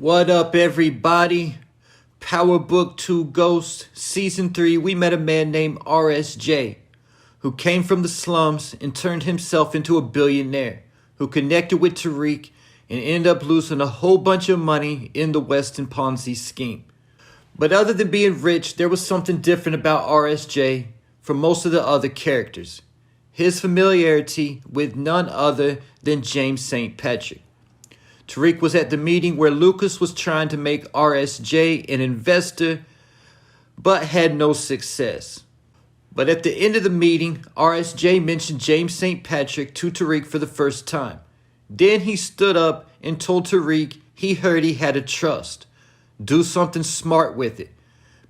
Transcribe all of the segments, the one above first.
What up, everybody? Power Book 2 Ghost, Season 3, we met a man named RSJ, who came from the slums and turned himself into a billionaire, who connected with Tariq and ended up losing a whole bunch of money in the Weston Ponzi scheme. But other than being rich, there was something different about RSJ from most of the other characters. His familiarity with none other than James St. Patrick. Tariq was at the meeting where Lucas was trying to make RSJ an investor, but had no success. But at the end of the meeting, RSJ mentioned James St. Patrick to Tariq for the first time. Then he stood up and told Tariq he heard he had a trust. Do something smart with it.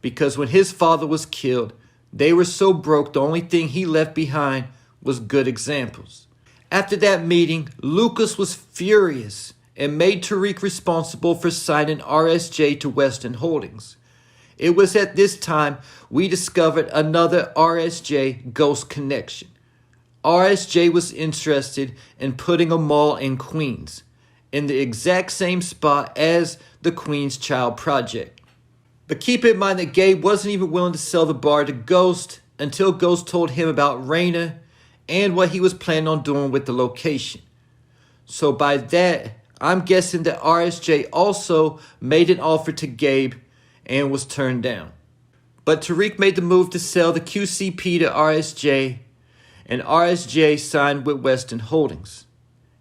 Because when his father was killed, they were so broke the only thing he left behind was good examples. After that meeting, Lucas was furious and made Tariq responsible for signing RSJ to Weston Holdings. It was at this time we discovered another RSJ Ghost connection. RSJ was interested in putting a mall in Queens, in the exact same spot as the Queens Child Project. But keep in mind that Gabe wasn't even willing to sell the bar to Ghost until Ghost told him about Raina and what he was planning on doing with the location. So by that, I'm guessing that RSJ also made an offer to Gabe and was turned down. But Tariq made the move to sell the QCP to RSJ, and RSJ signed with Weston Holdings.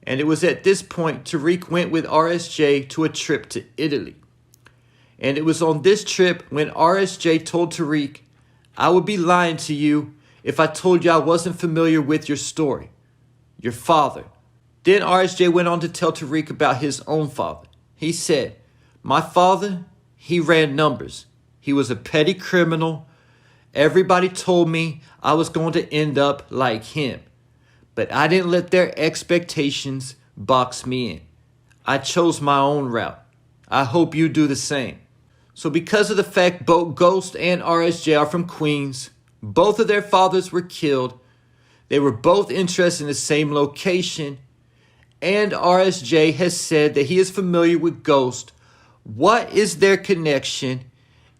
And it was at this point Tariq went with RSJ to a trip to Italy. And it was on this trip when RSJ told Tariq, "I would be lying to you if I told you I wasn't familiar with your story, your father." Then RSJ went on to tell Tariq about his own father. He said, "My father, he ran numbers. He was a petty criminal. Everybody told me I was going to end up like him. But I didn't let their expectations box me in. I chose my own route. I hope you do the same." So because of the fact both Ghost and RSJ are from Queens, both of their fathers were killed, they were both interested in the same location, and RSJ has said that he is familiar with Ghost. What is their connection?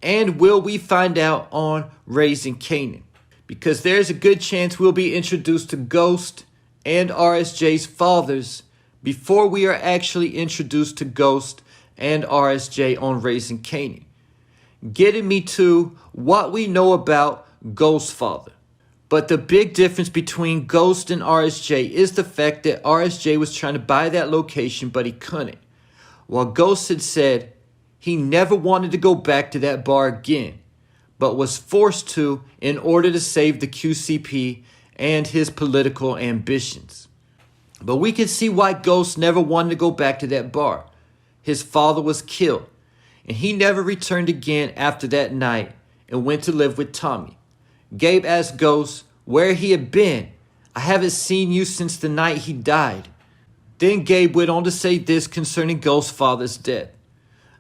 And will we find out on Raising Kanan? Because there's a good chance we'll be introduced to Ghost and RSJ's fathers before we are actually introduced to Ghost and RSJ on Raising Kanan. Getting me to what we know about Ghost's father. But the big difference between Ghost and RSJ is the fact that RSJ was trying to buy that location, but he couldn't. While Ghost had said he never wanted to go back to that bar again, but was forced to in order to save the QCP and his political ambitions. But we can see why Ghost never wanted to go back to that bar. His father was killed, and he never returned again after that night and went to live with Tommy. Gabe asked Ghost where he had been. "I haven't seen you since the night he died." Then Gabe went on to say this concerning Ghost's father's death.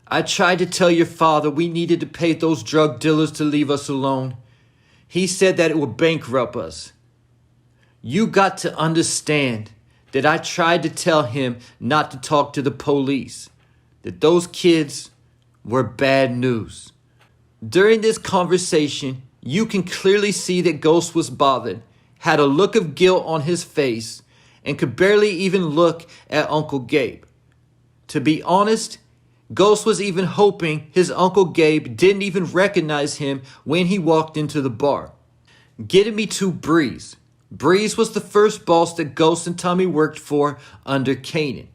"I tried to tell your father we needed to pay those drug dealers to leave us alone. He said that it would bankrupt us. You got to understand that I tried to tell him not to talk to the police, that those kids were bad news." During this conversation, you can clearly see that Ghost was bothered, had a look of guilt on his face, and could barely even look at Uncle Gabe. To be honest, Ghost was even hoping his Uncle Gabe didn't even recognize him when he walked into the bar. Getting me to Breeze. Breeze was the first boss that Ghost and Tommy worked for under Kanan.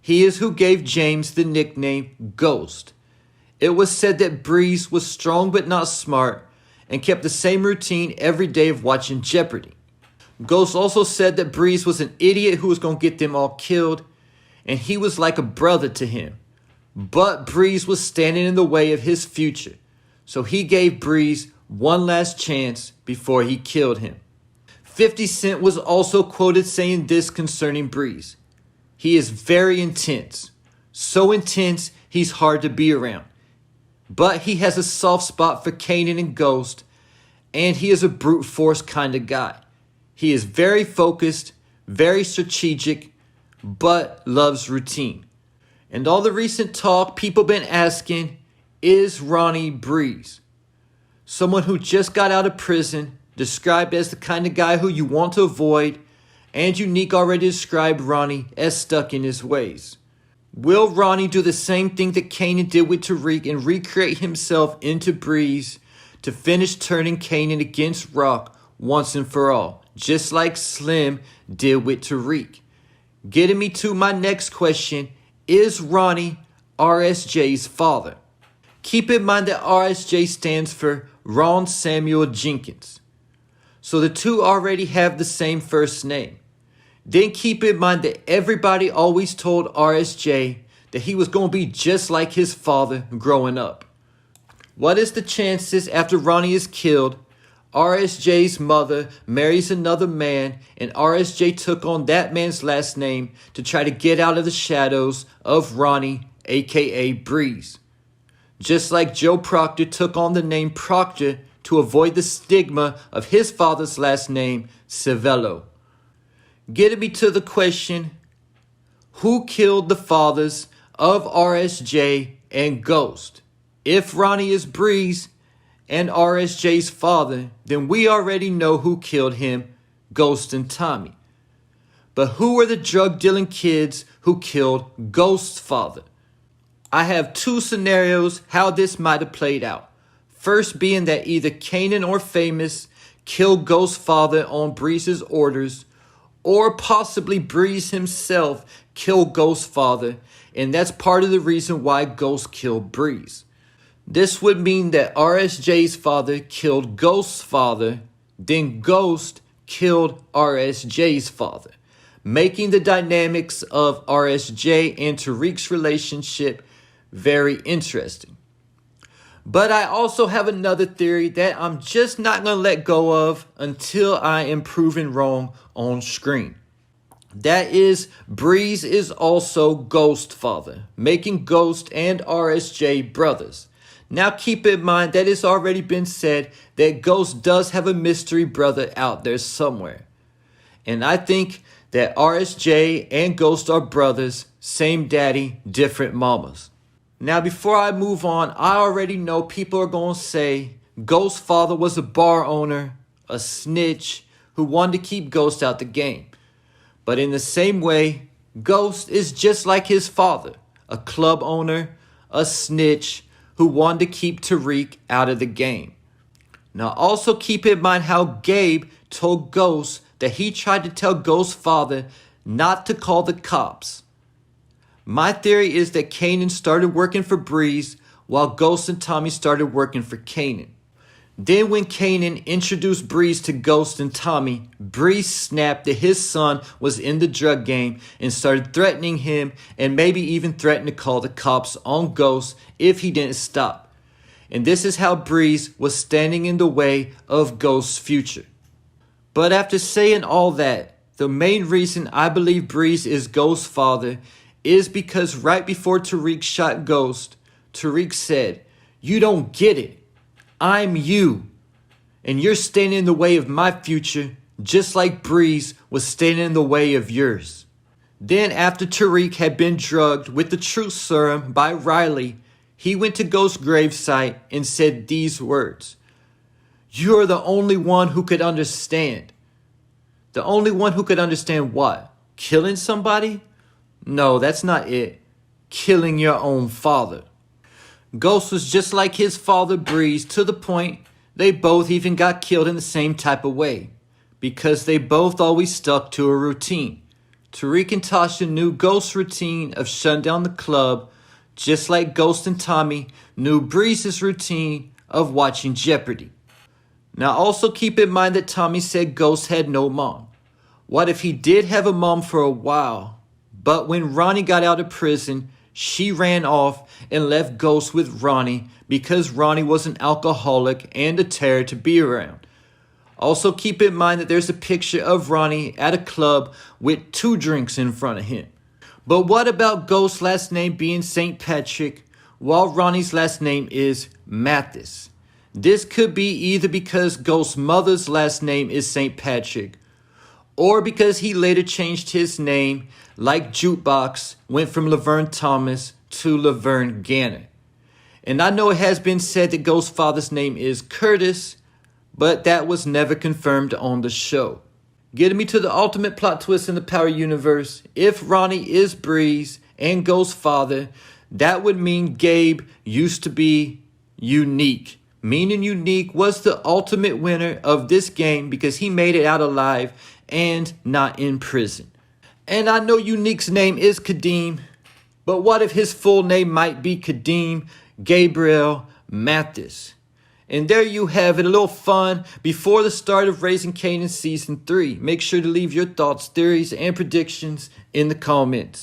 He is who gave James the nickname Ghost. It was said that Breeze was strong but not smart, and kept the same routine every day of watching Jeopardy. Ghost also said that Breeze was an idiot who was going to get them all killed, and he was like a brother to him. But Breeze was standing in the way of his future, so he gave Breeze one last chance before he killed him. 50 Cent was also quoted saying this concerning Breeze. "He is very intense. So intense, he's hard to be around. But he has a soft spot for Kanan and Ghost, and he is a brute force kind of guy. He is very focused, very strategic, but loves routine. And all the recent talk, people been asking, is Ronnie Breeze? Someone who just got out of prison, described as the kind of guy who you want to avoid, and Unique already described Ronnie as stuck in his ways. Will Ronnie do the same thing that Kanan did with Tariq and recreate himself into Breeze to finish turning Kanan against Rock once and for all, just like Slim did with Tariq? Getting me to my next question, is Ronnie RSJ's father? Keep in mind that RSJ stands for Ron Samuel Jenkins, so the two already have the same first name. Then keep in mind that everybody always told RSJ that he was going to be just like his father growing up. What is the chances after Ronnie is killed, RSJ's mother marries another man and RSJ took on that man's last name to try to get out of the shadows of Ronnie, aka Breeze? Just like Joe Proctor took on the name Proctor to avoid the stigma of his father's last name, Civello. Getting me to the question, who killed the fathers of RSJ and Ghost? If Ronnie is Breeze and RSJ's father, then we already know who killed him, Ghost and Tommy. But who were the drug dealing kids who killed Ghost's father? I have two scenarios how this might have played out. First being that either Kanan or Famous killed Ghost's father on Breeze's orders, or possibly Breeze himself killed Ghost's father, and that's part of the reason why Ghost killed Breeze. This would mean that RSJ's father killed Ghost's father, then Ghost killed RSJ's father, making the dynamics of RSJ and Tariq's relationship very interesting. But I also have another theory that I'm just not going to let go of until I am proven wrong on screen. That is, Breeze is also Ghost's father, making Ghost and RSJ brothers. Now keep in mind that it's already been said that Ghost does have a mystery brother out there somewhere. And I think that RSJ and Ghost are brothers, same daddy, different mamas. Now, before I move on, I already know people are going to say Ghost's father was a bar owner, a snitch, who wanted to keep Ghost out the game. But in the same way, Ghost is just like his father, a club owner, a snitch, who wanted to keep Tariq out of the game. Now, also keep in mind how Gabe told Ghost that he tried to tell Ghost's father not to call the cops. My theory is that Kanan started working for Breeze while Ghost and Tommy started working for Kanan. Then when Kanan introduced Breeze to Ghost and Tommy, Breeze snapped that his son was in the drug game and started threatening him and maybe even threatened to call the cops on Ghost if he didn't stop. And this is how Breeze was standing in the way of Ghost's future. But after saying all that, the main reason I believe Breeze is Ghost's father is because right before Tariq shot Ghost, Tariq said, "You don't get it. I'm you. And you're standing in the way of my future, just like Breeze was standing in the way of yours." Then after Tariq had been drugged with the truth serum by Riley, he went to Ghost's gravesite and said these words: "You are the only one who could understand." The only one who could understand what? Killing somebody? No, that's not it. Killing your own father. Ghost was just like his father Breeze, to the point they both even got killed in the same type of way, because they both always stuck to a routine. Tariq and Tasha knew Ghost's routine of shutting down the club, just like Ghost and Tommy knew Breeze's routine of watching Jeopardy. Now also keep in mind that Tommy said Ghost had no mom. What if he did have a mom for a while, but when Ronnie got out of prison, she ran off and left Ghost with Ronnie because Ronnie was an alcoholic and a terror to be around? Also keep in mind that there's a picture of Ronnie at a club with 2 drinks in front of him. But what about Ghost's last name being St. Patrick while Ronnie's last name is Mathis? This could be either because Ghost's mother's last name is St. Patrick, or because he later changed his name like Jukebox, went from Laverne Thomas to Laverne Ganner. And I know it has been said that Ghost's father's name is Curtis, but that was never confirmed on the show. Getting me to the ultimate plot twist in the Power universe, if Ronnie is Breeze and Ghost's father, that would mean Gabe used to be unique. Meaning Unique was the ultimate winner of this game because he made it out alive and not in prison. And I know Unique's name is Kadeem, but what if his full name might be Kadeem Gabriel Mathis? And there you have it, a little fun before the start of Raising Kanan Season 3. Make sure to leave your thoughts, theories, and predictions in the comments.